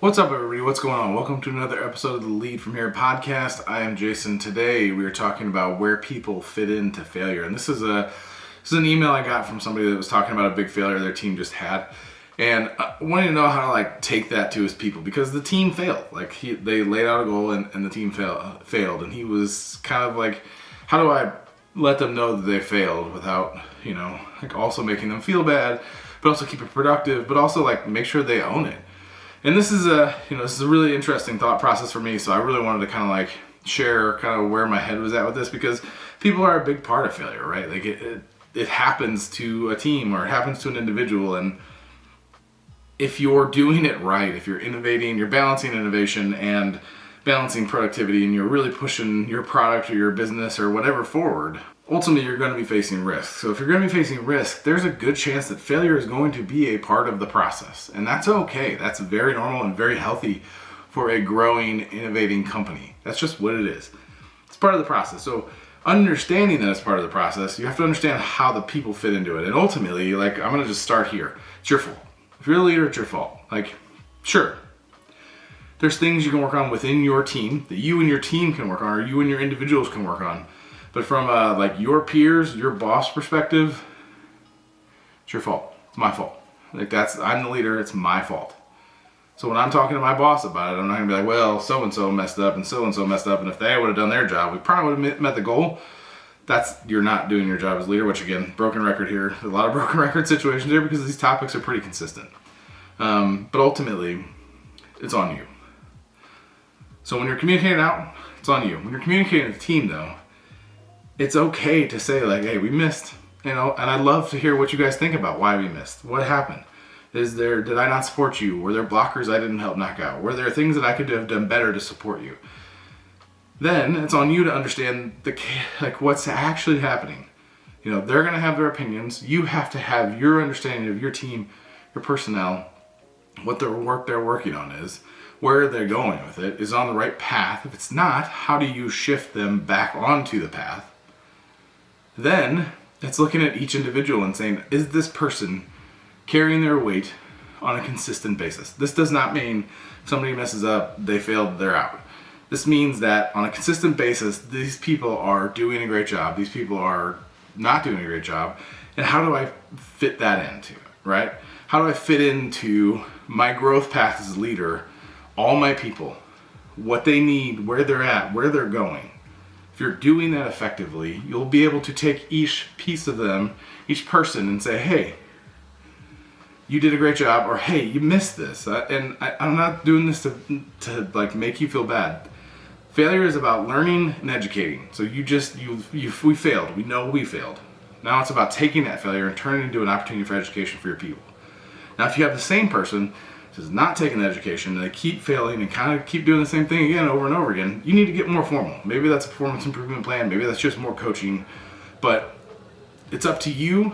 What's up, everybody? What's going on? Welcome to another episode of the Lead From Here podcast. I am Jason. Today we are talking about where people fit into failure. And this is an email I got from somebody that was talking about a big failure their team just had. And I wanted to know how to take that to his people, because the team failed. They laid out a goal and the team failed. And he was kind of like, how do I let them know that they failed without, also making them feel bad, but also keep it productive, but also make sure they own it. And this is a really interesting thought process for me. So I really wanted to share where my head was at with this, because people are a big part of failure, right? It happens to a team or it happens to an individual. And if you're doing it right, if you're innovating, you're balancing innovation and balancing productivity, and you're really pushing your product or your business or whatever forward, ultimately you're going to be facing risk. So if you're going to be facing risk, there's a good chance that failure is going to be a part of the process. And that's okay. That's very normal and very healthy for a growing, innovating company. That's just what it is. It's part of the process. So understanding that it's part of the process, you have to understand how the people fit into it. And ultimately, I'm going to just start here. It's your fault. If you're the leader, it's your fault. Sure, there's things you can work on within your team that you and your team can work on, or you and your individuals can work on. But from your peers, your boss perspective, it's your fault. It's my fault. I'm the leader. It's my fault. So when I'm talking to my boss about it, I'm not gonna be like, well, so-and-so messed up and so-and-so messed up, and if they would have done their job, we probably would have met the goal. You're not doing your job as leader, which again, broken record here. A lot of broken record situations here because these topics are pretty consistent. But ultimately, it's on you. So when you're communicating out, it's on you. When you're communicating with the team, though, it's okay to say hey, we missed, and I'd love to hear what you guys think about why we missed. What happened? Did I not support you? Were there blockers I didn't help knock out? Were there things that I could have done better to support you? Then it's on you to understand what's actually happening. They're gonna have their opinions. You have to have your understanding of your team, your personnel, what their work they're working on is, where they're going with it, is on the right path. If it's not, how do you shift them back onto the path? Then it's looking at each individual and saying, is this person carrying their weight on a consistent basis? This does not mean if somebody messes up, they failed, they're out. This means that on a consistent basis, these people are doing a great job, these people are not doing a great job, and how do I fit that into it, right? How do I fit into my growth path as a leader, all my people, what they need, where they're at, where they're going? If you're doing that effectively, you'll be able to take each piece of them, each person, and say, hey, you did a great job, or hey, you missed this. And I'm not doing this to make you feel bad. Failure is about learning and educating. So we failed. We know we failed. Now it's about taking that failure and turning it into an opportunity for education for your people. Now, if you have the same person who's not taking the education, and they keep failing and keep doing the same thing again over and over again, you need to get more formal. Maybe that's a performance improvement plan. Maybe that's just more coaching. But it's up to you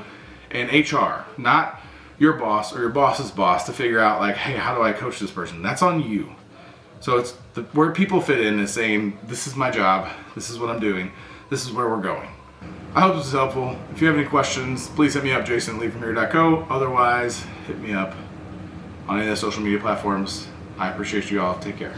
and HR, not your boss or your boss's boss, to figure out hey, how do I coach this person? That's on you. So it's where people fit in is saying, this is my job, this is what I'm doing, this is where we're going. I hope this is helpful. If you have any questions, please hit me up, jason@leadfromhere.co. Otherwise, hit me up on any of the social media platforms. I appreciate you all. Take care.